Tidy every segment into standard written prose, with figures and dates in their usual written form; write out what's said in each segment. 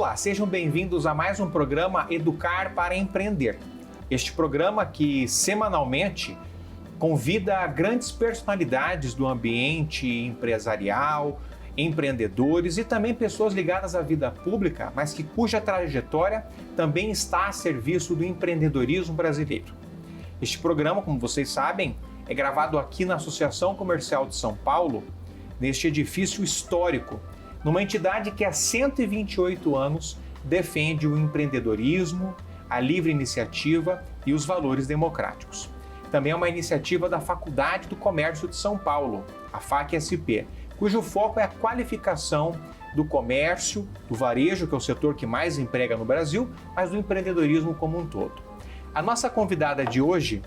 Olá, sejam bem-vindos a mais um programa Educar para Empreender. Este programa que semanalmente convida grandes personalidades do ambiente empresarial, empreendedores e também pessoas ligadas à vida pública, mas cuja trajetória também está a serviço do empreendedorismo brasileiro. Este programa, como vocês sabem, é gravado aqui na Associação Comercial de São Paulo, neste edifício histórico, numa entidade que há 128 anos defende o empreendedorismo, a livre iniciativa e os valores democráticos. Também é uma iniciativa da Faculdade do Comércio de São Paulo, a FAC-SP, cujo foco é a qualificação do comércio, do varejo, que é o setor que mais emprega no Brasil, mas do empreendedorismo como um todo. A nossa convidada de hoje,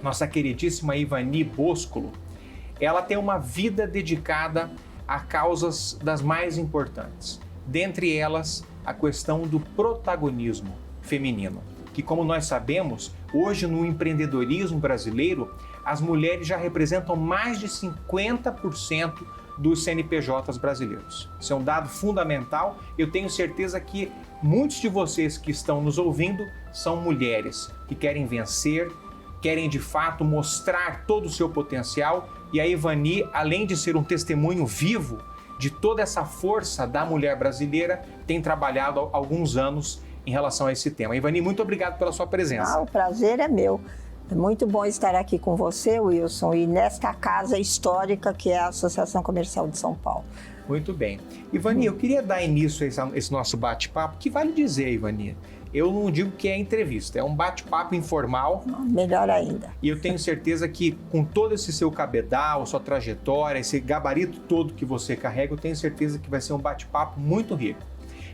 nossa queridíssima Ivani Boscolo, ela tem uma vida dedicada a causas das mais importantes. Dentre elas, a questão do protagonismo feminino, que, como nós sabemos, hoje no empreendedorismo brasileiro, as mulheres já representam mais de 50% dos CNPJs brasileiros. Isso é um dado fundamental. Eu tenho certeza que muitos de vocês que estão nos ouvindo são mulheres que querem vencer, querem de fato mostrar todo o seu potencial, e a Ivani, além de ser um testemunho vivo de toda essa força da mulher brasileira, tem trabalhado há alguns anos em relação a esse tema. Ivani, muito obrigado pela sua presença. O prazer é meu. É muito bom estar aqui com você, Wilson, e nesta casa histórica que é a Associação Comercial de São Paulo. Muito bem. Ivani, eu queria dar início a esse nosso bate-papo, que vale dizer, Ivani, eu não digo que é entrevista, é um bate-papo informal. Melhor ainda. E eu tenho certeza que com todo esse seu cabedal, sua trajetória, esse gabarito todo que você carrega, eu tenho certeza que vai ser um bate-papo muito rico.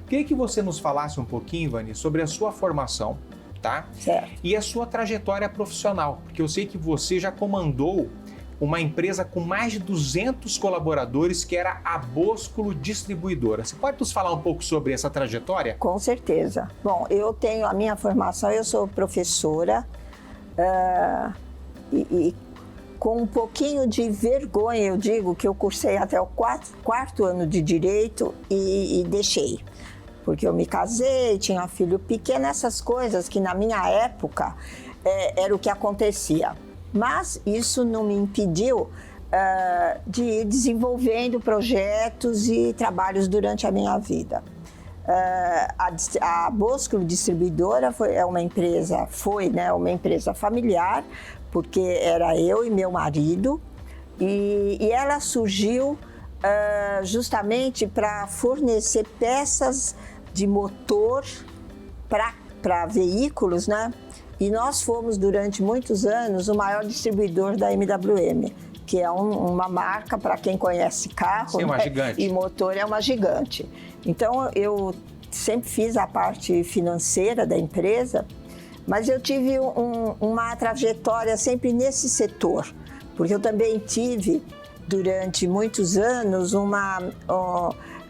Queria que você nos falasse um pouquinho, Ivani, sobre a sua formação, tá? Certo. E a sua trajetória profissional, porque eu sei que você já comandou uma empresa com mais de 200 colaboradores, que era a Boscolo Distribuidora. Você pode nos falar um pouco sobre essa trajetória? Com certeza. Bom, eu tenho a minha formação, eu sou professora e com um pouquinho de vergonha, eu digo que eu cursei até o quarto ano de Direito e deixei. Porque eu me casei, tinha um filho pequeno, essas coisas que na minha época era o que acontecia. Mas isso não me impediu de ir desenvolvendo projetos e trabalhos durante a minha vida. A Boscolo Distribuidora foi uma empresa familiar, porque era eu e meu marido, e ela surgiu justamente para fornecer peças de motor para veículos, né? E nós fomos, durante muitos anos, o maior distribuidor da MWM, que é uma marca, para quem conhece carro. Sim, uma gigante. E motor é uma gigante. Então, eu sempre fiz a parte financeira da empresa, mas eu tive uma trajetória sempre nesse setor, porque eu também tive, durante muitos anos,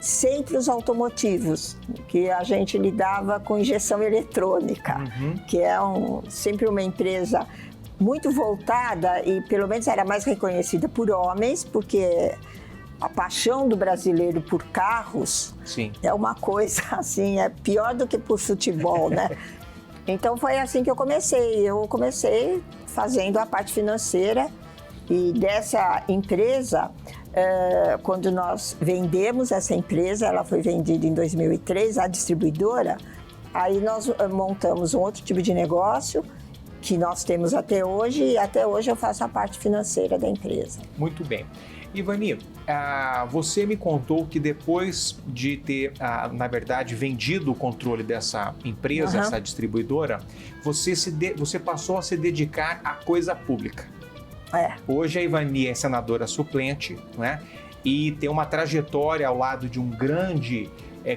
centros automotivos, que a gente lidava com injeção eletrônica, que é sempre uma empresa muito voltada e pelo menos era mais reconhecida por homens, porque a paixão do brasileiro por carros Sim. é uma coisa assim, é pior do que por futebol, né? Então foi assim que eu comecei. Eu comecei fazendo a parte financeira e dessa empresa. Quando nós vendemos essa empresa, ela foi vendida em 2003, a distribuidora, aí nós montamos um outro tipo de negócio que nós temos até hoje, e até hoje eu faço a parte financeira da empresa. Muito bem. Ivani, você me contou que depois de ter, na verdade, vendido o controle dessa empresa, essa distribuidora, você passou a se dedicar à coisa pública. Hoje a Ivani é senadora suplente, né? E tem uma trajetória ao lado de um grande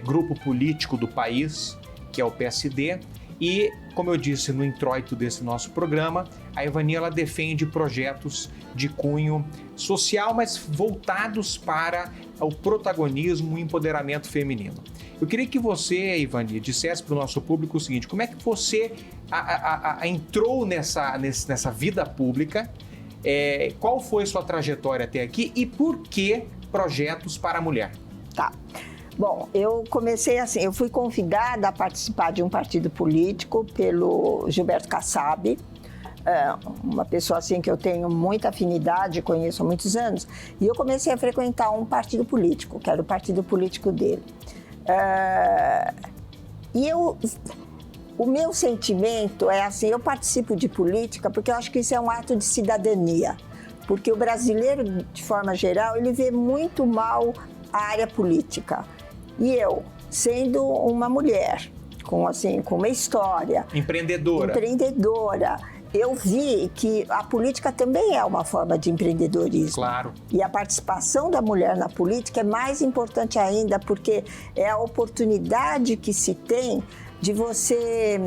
grupo político do país, que é o PSD. E, como eu disse no introito desse nosso programa, a Ivani ela defende projetos de cunho social, mas voltados para o protagonismo e empoderamento feminino. Eu queria que você, Ivani, dissesse para o nosso público o seguinte: como é que você entrou nessa vida pública? Qual foi sua trajetória até aqui e por que projetos para a mulher? Tá. Bom, eu comecei assim, eu fui convidada a participar de um partido político pelo Gilberto Kassab, uma pessoa assim que eu tenho muita afinidade, conheço há muitos anos, e eu comecei a frequentar um partido político, que era o partido político dele. O meu sentimento é assim, eu participo de política porque eu acho que isso é um ato de cidadania, porque o brasileiro, de forma geral, ele vê muito mal a área política. E eu, sendo uma mulher, com uma história... Empreendedora, eu vi que a política também é uma forma de empreendedorismo. Claro. E a participação da mulher na política é mais importante ainda, porque é a oportunidade que se tem de você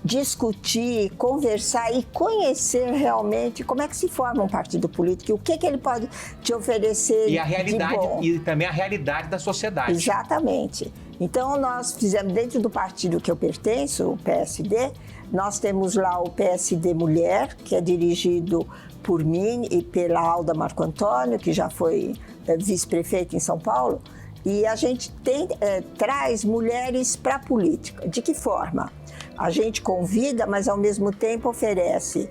discutir, conversar e conhecer realmente como é que se forma um partido político, o que ele pode te oferecer e a realidade, de bom. E também a realidade da sociedade. Exatamente. Então, nós fizemos, dentro do partido que eu pertenço, o PSD, nós temos lá o PSD Mulher, que é dirigido por mim e pela Alda Marco Antônio, que já foi vice-prefeita em São Paulo, e a gente traz mulheres para a política. De que forma? A gente convida, mas ao mesmo tempo oferece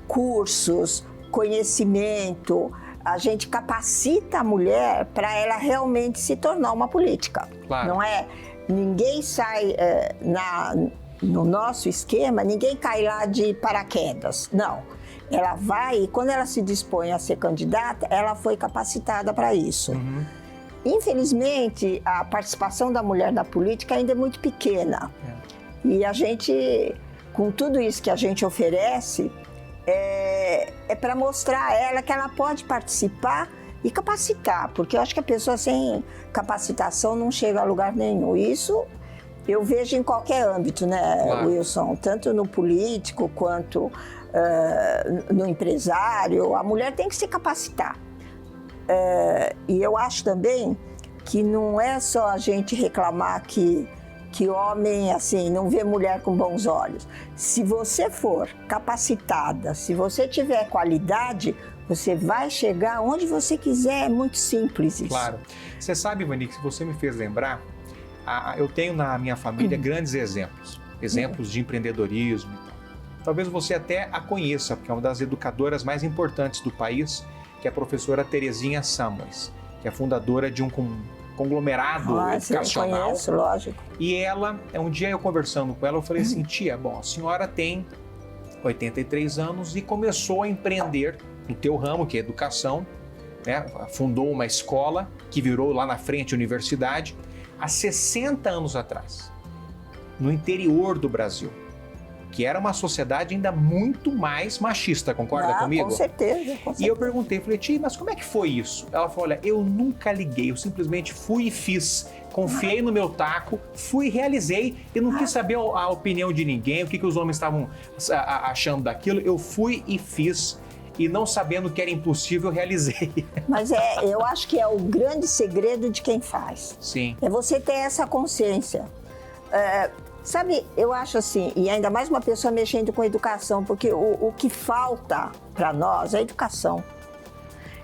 cursos, conhecimento, a gente capacita a mulher para ela realmente se tornar uma política. Claro. Não é? Ninguém sai no nosso esquema, ninguém cai lá de paraquedas. Não. Ela vai e quando ela se dispõe a ser candidata, ela foi capacitada para isso. Uhum. Infelizmente, a participação da mulher na política ainda é muito pequena. E a gente, com tudo isso que a gente oferece, é para mostrar a ela que ela pode participar e capacitar, porque eu acho que a pessoa sem capacitação não chega a lugar nenhum. Isso eu vejo em qualquer âmbito, né, claro. Wilson? Tanto no político quanto no empresário, a mulher tem que se capacitar. E eu acho também que não é só a gente reclamar que homem, assim, não vê mulher com bons olhos. Se você for capacitada, se você tiver qualidade, você vai chegar onde você quiser, é muito simples isso. Claro. Você sabe, Ivani, que você me fez lembrar, eu tenho na minha família grandes exemplos de empreendedorismo e tal. Talvez você até a conheça, porque é uma das educadoras mais importantes do país, que é a professora Terezinha Samuels, que é fundadora de um conglomerado educacional. Eu conheço, lógico. E ela, um dia eu conversando com ela, eu falei assim, tia, bom, a senhora tem 83 anos e começou a empreender no teu ramo, que é educação, né? Fundou uma escola que virou lá na frente universidade, há 60 anos atrás, no interior do Brasil, que era uma sociedade ainda muito mais machista, concorda comigo? Com certeza. E eu perguntei, falei, tia, mas como é que foi isso? Ela falou, olha, eu nunca liguei, eu simplesmente fui e fiz, confiei no meu taco, fui e realizei, eu não quis saber a opinião de ninguém, o que os homens estavam achando daquilo, eu fui e fiz, e não sabendo que era impossível, eu realizei. Mas eu acho que é o grande segredo de quem faz. Sim. É você ter essa consciência. Sabe, eu acho assim, e ainda mais uma pessoa mexendo com educação, porque o que falta para nós é a educação.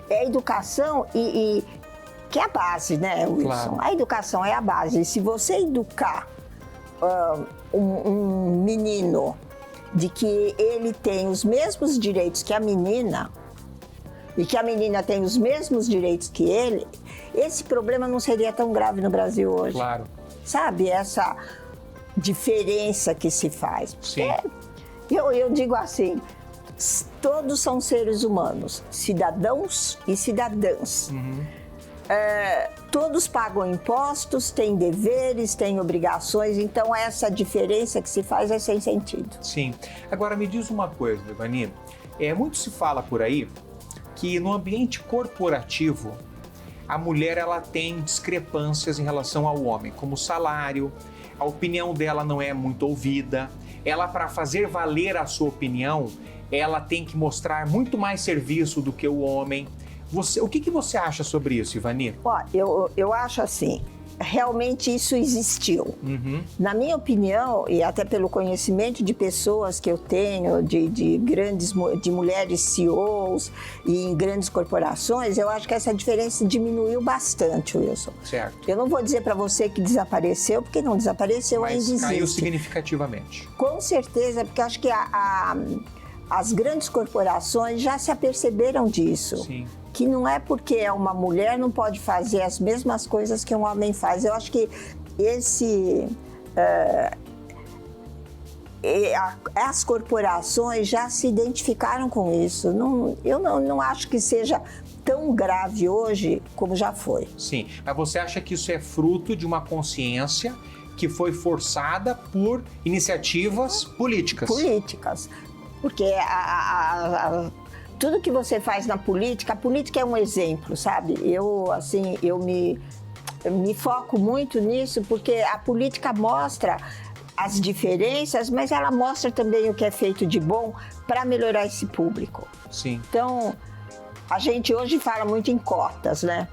É a educação que é a base, né, Wilson? Claro. A educação é a base. E se você educar um menino de que ele tem os mesmos direitos que a menina, e que a menina tem os mesmos direitos que ele, esse problema não seria tão grave no Brasil hoje. Claro. Sabe, essa diferença que se faz. Sim. Eu digo assim, todos são seres humanos, cidadãos e cidadãs. Uhum. Todos pagam impostos, têm deveres, têm obrigações, então essa diferença que se faz é sem sentido. Sim. Agora me diz uma coisa, Ivani, muito se fala por aí que no ambiente corporativo a mulher ela tem discrepâncias em relação ao homem, como salário, a opinião dela não é muito ouvida, ela para fazer valer a sua opinião, ela tem que mostrar muito mais serviço do que o homem. O que você acha sobre isso, Ivani? Ó, eu acho assim, realmente isso existiu. Na minha opinião, e até pelo conhecimento de pessoas que eu tenho, de mulheres CEOs e em grandes corporações, eu acho que essa diferença diminuiu bastante, Wilson. Certo. Eu não vou dizer para você que desapareceu, porque não desapareceu, mas ainda existe. Caiu significativamente. Com certeza, porque acho que as grandes corporações já se aperceberam disso. Sim. Que não é porque é uma mulher não pode fazer as mesmas coisas que um homem faz. Eu acho que as corporações já se identificaram com isso. Eu não acho que seja tão grave hoje como já foi. Sim, mas você acha que isso é fruto de uma consciência que foi forçada por iniciativas políticas? Políticas. Porque tudo que você faz na política, a política é um exemplo, sabe? Eu me foco muito nisso porque a política mostra as diferenças, mas ela mostra também o que é feito de bom para melhorar esse público. Sim. Então, a gente hoje fala muito em cotas, né?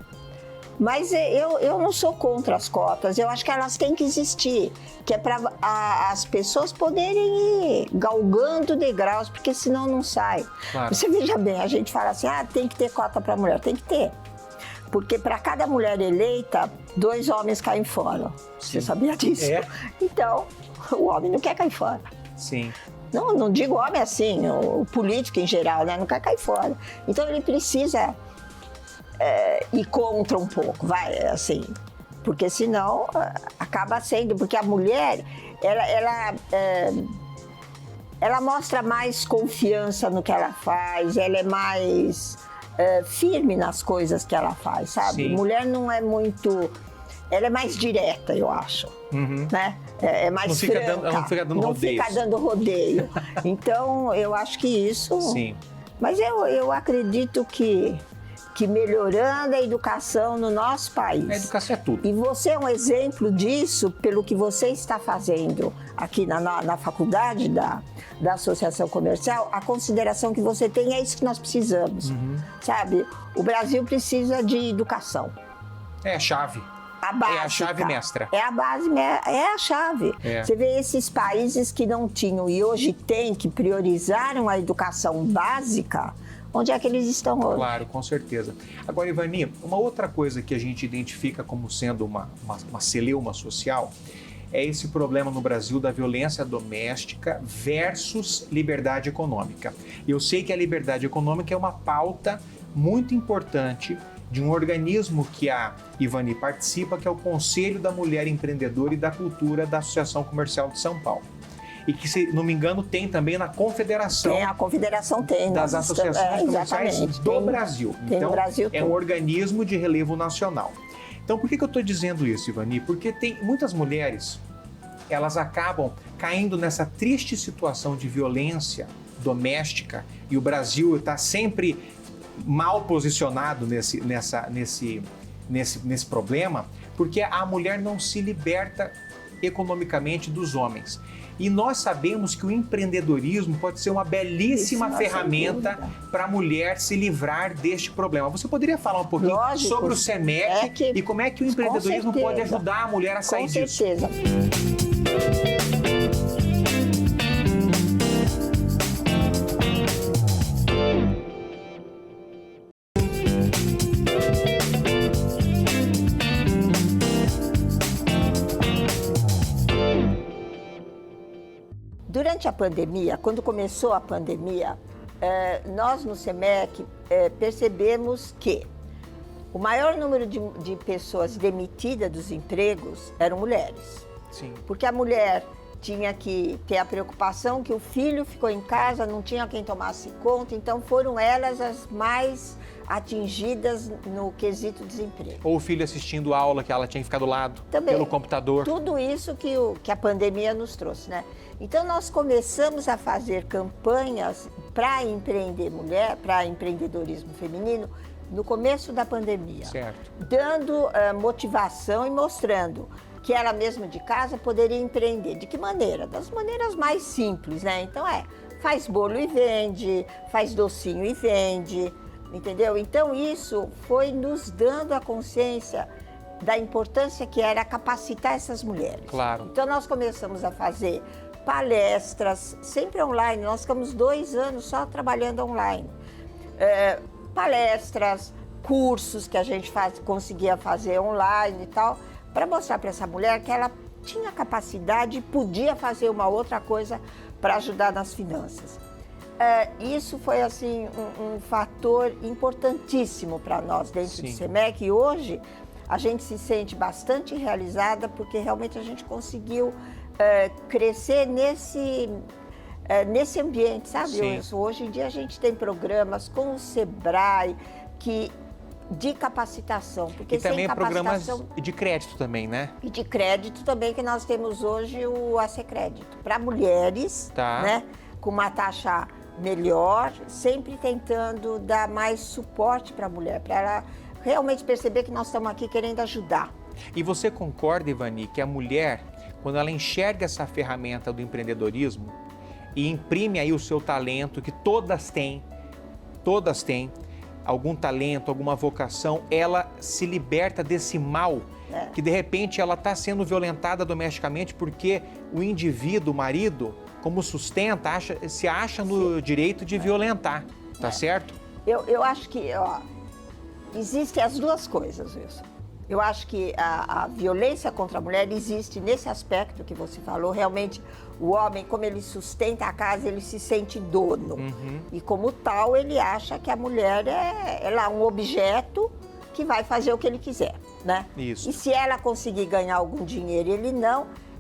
Mas eu não sou contra as cotas, eu acho que elas têm que existir, que é para as pessoas poderem ir galgando degraus, porque senão não sai. Claro. Você veja bem, a gente fala assim, tem que ter cota para mulher, tem que ter. Porque para cada mulher eleita, 2 homens caem fora. Você sabia disso? Então, o homem não quer cair fora. Sim. Não digo homem assim, o político em geral, né? Não quer cair fora. Então ele precisa ir contra um pouco, assim, porque senão acaba sendo, porque a mulher, ela mostra mais confiança no que ela faz, ela é mais firme nas coisas que ela faz, sabe? Sim. Mulher não é muito, ela é mais direta, eu acho, né? É mais franca, não fica dando rodeio. Então, eu acho que isso... Sim. Mas eu acredito que melhorando a educação no nosso país. A educação é tudo. E você é um exemplo disso pelo que você está fazendo aqui na faculdade da Associação Comercial. A consideração que você tem é isso que nós precisamos, sabe? O Brasil precisa de educação. É a chave. A básica. É a chave mestra. É a base, é a chave. É. Você vê esses países que não tinham e hoje têm, que priorizaram a educação básica, onde é que eles estão hoje? Claro, com certeza. Agora, Ivani, uma outra coisa que a gente identifica como sendo uma celeuma social é esse problema no Brasil da violência doméstica versus liberdade econômica. Eu sei que a liberdade econômica é uma pauta muito importante de um organismo que a Ivani participa, que é o Conselho da Mulher Empreendedora e da Cultura da Associação Comercial de São Paulo. E que, se não me engano, tem também na Confederação. Tem, a Confederação tem. Das associações comerciais do Brasil. Tem então, no Brasil é um organismo de relevo nacional. Então, por que eu estou dizendo isso, Ivani? Porque tem muitas mulheres, elas acabam caindo nessa triste situação de violência doméstica e o Brasil está sempre mal posicionado nesse problema, porque a mulher não se liberta economicamente dos homens. E nós sabemos que o empreendedorismo pode ser uma belíssima ferramenta para a mulher se livrar deste problema. Você poderia falar um pouquinho sobre o SEMEC e como é que o empreendedorismo pode ajudar a mulher a sair disso? Com certeza. Durante a pandemia, quando começou a pandemia, nós no SEMEC percebemos que o maior número de pessoas demitidas dos empregos eram mulheres. Sim. Porque a mulher tinha que ter a preocupação que o filho ficou em casa, não tinha quem tomasse conta, então foram elas as mais atingidas no quesito desemprego. Ou o filho assistindo aula que ela tinha que ficar do lado, também, pelo computador. Tudo isso que a pandemia nos trouxe, né? Então nós começamos a fazer campanhas para empreender mulher, para empreendedorismo feminino, no começo da pandemia. Certo. Dando motivação e mostrando que ela mesma de casa poderia empreender. De que maneira? Das maneiras mais simples, né? Então faz bolo e vende, faz docinho e vende, entendeu? Então isso foi nos dando a consciência da importância que era capacitar essas mulheres. Claro. Então nós começamos a fazer palestras, sempre online. Nós ficamos 2 anos só trabalhando online. Palestras, cursos que a gente conseguia fazer online e tal, para mostrar para essa mulher que ela tinha capacidade e podia fazer uma outra coisa para ajudar nas finanças. Isso foi assim um fator importantíssimo para nós dentro do SEMEC, e hoje a gente se sente bastante realizada porque realmente a gente conseguiu crescer nesse ambiente, sabe? Hoje em dia a gente tem programas com o Sebrae de capacitação. Porque e também sem capacitação, programas de crédito também, né? E de crédito também, que nós temos hoje o AC Crédito. Para mulheres, né? Com uma taxa melhor, sempre tentando dar mais suporte para a mulher, para ela realmente perceber que nós estamos aqui querendo ajudar. E você concorda, Ivani, que a mulher, quando ela enxerga essa ferramenta do empreendedorismo e imprime aí o seu talento, que todas têm algum talento, alguma vocação, ela se liberta desse mal, que de repente ela está sendo violentada domesticamente porque o indivíduo, o marido, como sustenta, se acha no direito de violentar, tá certo? Eu acho que existem as duas coisas, Wilson. Eu acho que a violência contra a mulher existe nesse aspecto que você falou. Realmente, o homem, como ele sustenta a casa, ele se sente dono. E como tal, ele acha que a mulher é um objeto que vai fazer o que ele quiser, né? Isso. E se ela conseguir ganhar algum dinheiro,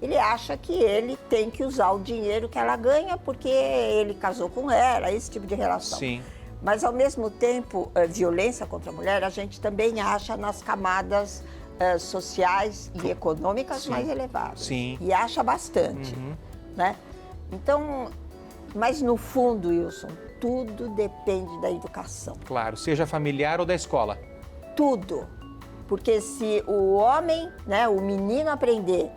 ele acha que ele tem que usar o dinheiro que ela ganha porque ele casou com ela, esse tipo de relação. Sim. Mas, ao mesmo tempo, violência contra a mulher, a gente também acha nas camadas sociais e econômicas mais elevadas. Sim. E acha bastante, né? Então, mas no fundo, Wilson, tudo depende da educação. Claro, seja familiar ou da escola. Tudo. Porque se o homem, né, o menino aprender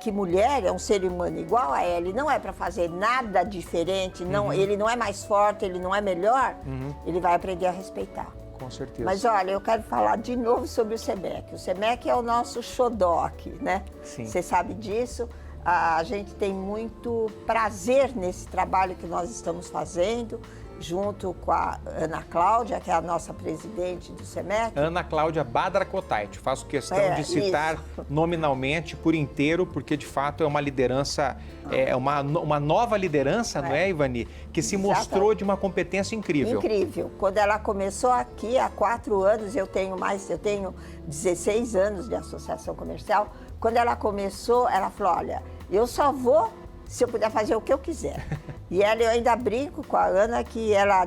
que mulher é um ser humano igual a ela e não é para fazer nada diferente, ele não é mais forte, ele não é melhor, ele vai aprender a respeitar. Com certeza. Mas olha, eu quero falar de novo sobre o SEMEC. O SEMEC é o nosso xodó aqui, né? Sim. Você sabe disso. A gente tem muito prazer nesse trabalho que nós estamos fazendo, junto com a Ana Cláudia, que é a nossa presidente do SEMEC. Ana Cláudia Badra Cottait. Faço questão de citar nominalmente, por inteiro, porque de fato é uma liderança, uma nova liderança, não é, Ivani? Que se mostrou de uma competência incrível. Incrível. Quando ela começou aqui, há 4 anos, eu tenho 16 anos de associação comercial. Quando ela começou, ela falou, olha, eu só vou se eu puder fazer o que eu quiser. E eu ainda brinco com a Ana que ela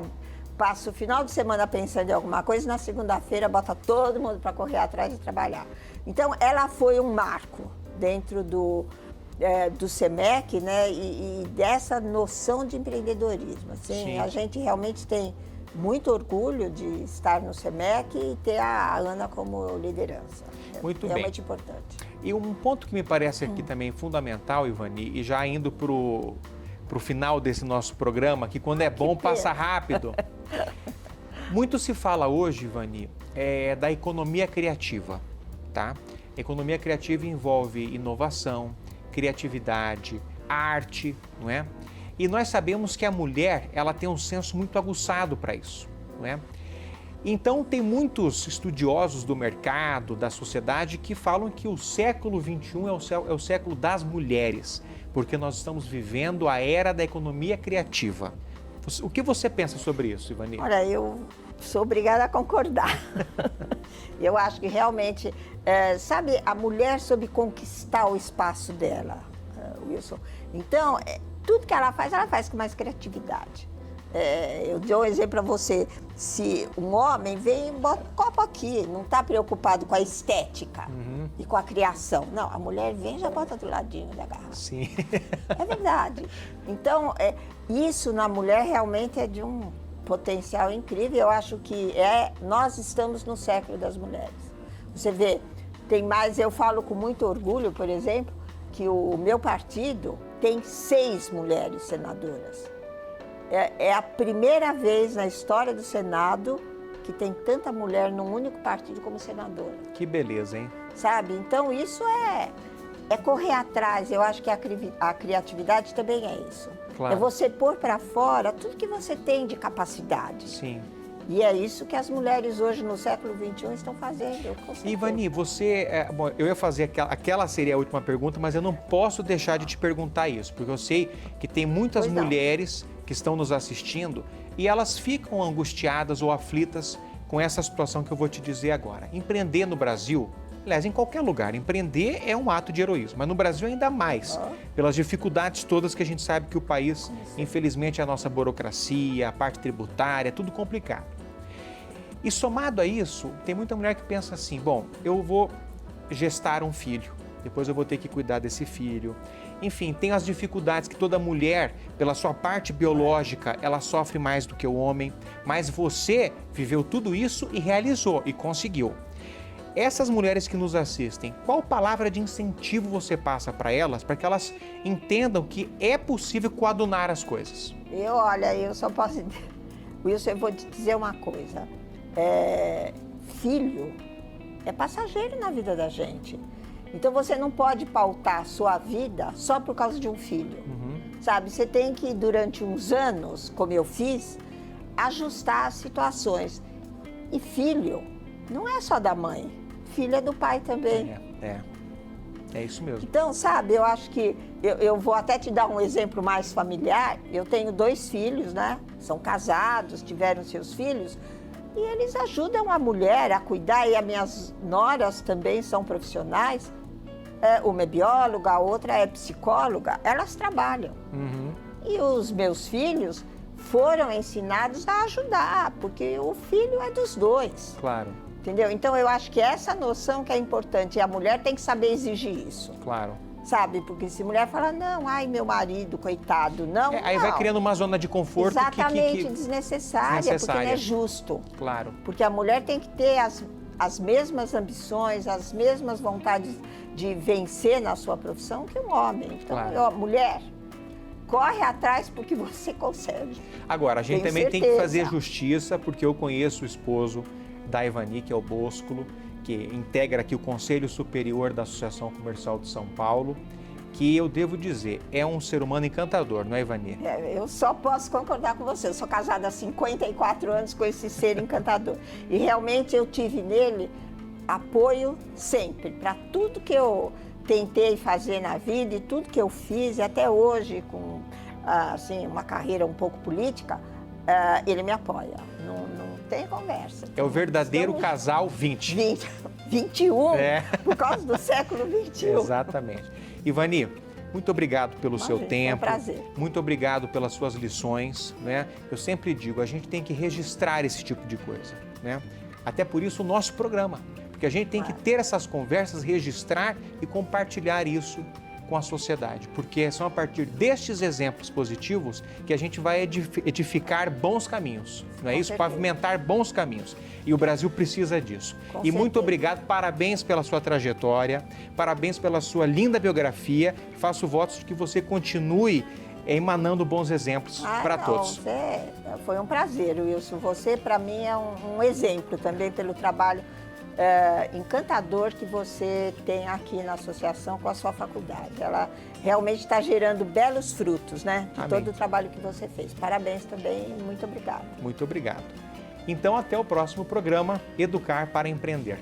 passa o final de semana pensando em alguma coisa e na segunda-feira bota todo mundo para correr atrás e trabalhar. Então, ela foi um marco dentro do SEMEC, né? E dessa noção de empreendedorismo. Assim, a gente realmente tem muito orgulho de estar no SEMEC e ter a Ana como liderança. Muito realmente importante. E um ponto que me parece aqui também fundamental, Ivani, e já indo para o final desse nosso programa, que quando é bom passa rápido. Muito se fala hoje, Ivani, da economia criativa, tá? Economia criativa envolve inovação, criatividade, arte, não é? E nós sabemos que a mulher, ela tem um senso muito aguçado para isso, não é? Então, tem muitos estudiosos do mercado, da sociedade, que falam que o século XXI é o século das mulheres, porque nós estamos vivendo a era da economia criativa. O que você pensa sobre isso, Ivani? Olha, eu sou obrigada a concordar. Eu acho que realmente, sabe, a mulher soube conquistar o espaço dela, Wilson. Então, tudo que ela faz com mais criatividade. Eu dou um exemplo para você. Se um homem vem e bota um copo aqui, não está preocupado com a estética e com a criação. Não, a mulher vem e já bota do ladinho da garrafa. Sim. É verdade. Então, isso na mulher realmente é de um potencial incrível. Eu acho que nós estamos no século das mulheres. Você vê, tem mais, eu falo com muito orgulho, por exemplo, que o meu partido tem 6 mulheres senadoras. É a primeira vez na história do Senado que tem tanta mulher num único partido como senadora. Que beleza, hein? sabe? Então, isso é correr atrás. Eu acho que a criatividade também é isso. Claro. É você pôr para fora tudo que você tem de capacidade. Sim. E é isso que as mulheres hoje, no século XXI, estão fazendo. Ivani, você... bom, eu ia fazer aquela seria a última pergunta, mas eu não posso deixar de te perguntar isso, porque eu sei que tem muitas mulheres que estão nos assistindo e elas ficam angustiadas ou aflitas com essa situação que eu vou te dizer agora. Empreender no Brasil, aliás, em qualquer lugar, empreender é um ato de heroísmo, mas no Brasil ainda mais, pelas dificuldades todas que a gente sabe que o país, infelizmente, a nossa burocracia, a parte tributária, é tudo complicado. E somado a isso, tem muita mulher que pensa assim, bom, eu vou gestar um filho, depois eu vou ter que cuidar desse filho. Enfim, tem as dificuldades que toda mulher, pela sua parte biológica, ela sofre mais do que o homem, mas você viveu tudo isso e realizou e conseguiu. Essas mulheres que nos assistem, qual palavra de incentivo você passa para elas, para que elas entendam que é possível coadunar as coisas? Eu só posso... Wilson, eu vou te dizer uma coisa. Filho é passageiro na vida da gente. Então você não pode pautar a sua vida só por causa de um filho. Sabe, você tem que, durante uns anos, como eu fiz, ajustar as situações. E filho não é só da mãe, filho é do pai também. É isso mesmo. Então, sabe, eu acho que, eu vou até te dar um exemplo mais familiar. Eu tenho 2 filhos, né? São casados, tiveram seus filhos. E eles ajudam a mulher a cuidar, e as minhas noras também são profissionais. Uma é bióloga, a outra é psicóloga, elas trabalham. E os meus filhos foram ensinados a ajudar, porque o filho é dos dois. Claro. Entendeu? Então, eu acho que essa noção que é importante, e a mulher tem que saber exigir isso. Claro. Sabe? Porque se mulher fala, não, ai, meu marido, coitado, não, aí vai criando uma zona de conforto exatamente, desnecessária, porque não é justo. Claro. Porque a mulher tem que ter as mesmas ambições, as mesmas vontades de vencer na sua profissão que um homem. Então, mulher, corre atrás porque você consegue. Agora, a gente também tem que fazer justiça, porque eu conheço o esposo da Ivani, que é o Boscolo, que integra aqui o Conselho Superior da Associação Comercial de São Paulo, que eu devo dizer, é um ser humano encantador, não é, Ivani? Eu só posso concordar com você. Eu sou casada há 54 anos com esse ser encantador. E realmente eu tive nele apoio sempre, para tudo que eu tentei fazer na vida e tudo que eu fiz, até hoje, com assim, uma carreira um pouco política, ele me apoia. Não tem conversa. É o verdadeiro casal 20. 21, por causa do século XXI. Exatamente. Ivani, muito obrigado pelo seu tempo. É um prazer. Muito obrigado pelas suas lições, né? Eu sempre digo, a gente tem que registrar esse tipo de coisa, né? Até por isso o nosso programa, porque a gente tem que ter essas conversas, registrar e compartilhar isso com a sociedade, porque são a partir destes exemplos positivos que a gente vai edificar bons caminhos, não é isso? Pavimentar bons caminhos. E o Brasil precisa disso. E muito obrigado, parabéns pela sua trajetória, parabéns pela sua linda biografia. Faço votos de que você continue emanando bons exemplos para todos. Foi um prazer, Wilson. Você, para mim, é um exemplo também pelo trabalho encantador que você tem aqui na associação com a sua faculdade. Ela realmente está gerando belos frutos, né? De todo o trabalho que você fez. Parabéns também e muito obrigado. Muito obrigado. Então, até o próximo programa Educar para Empreender.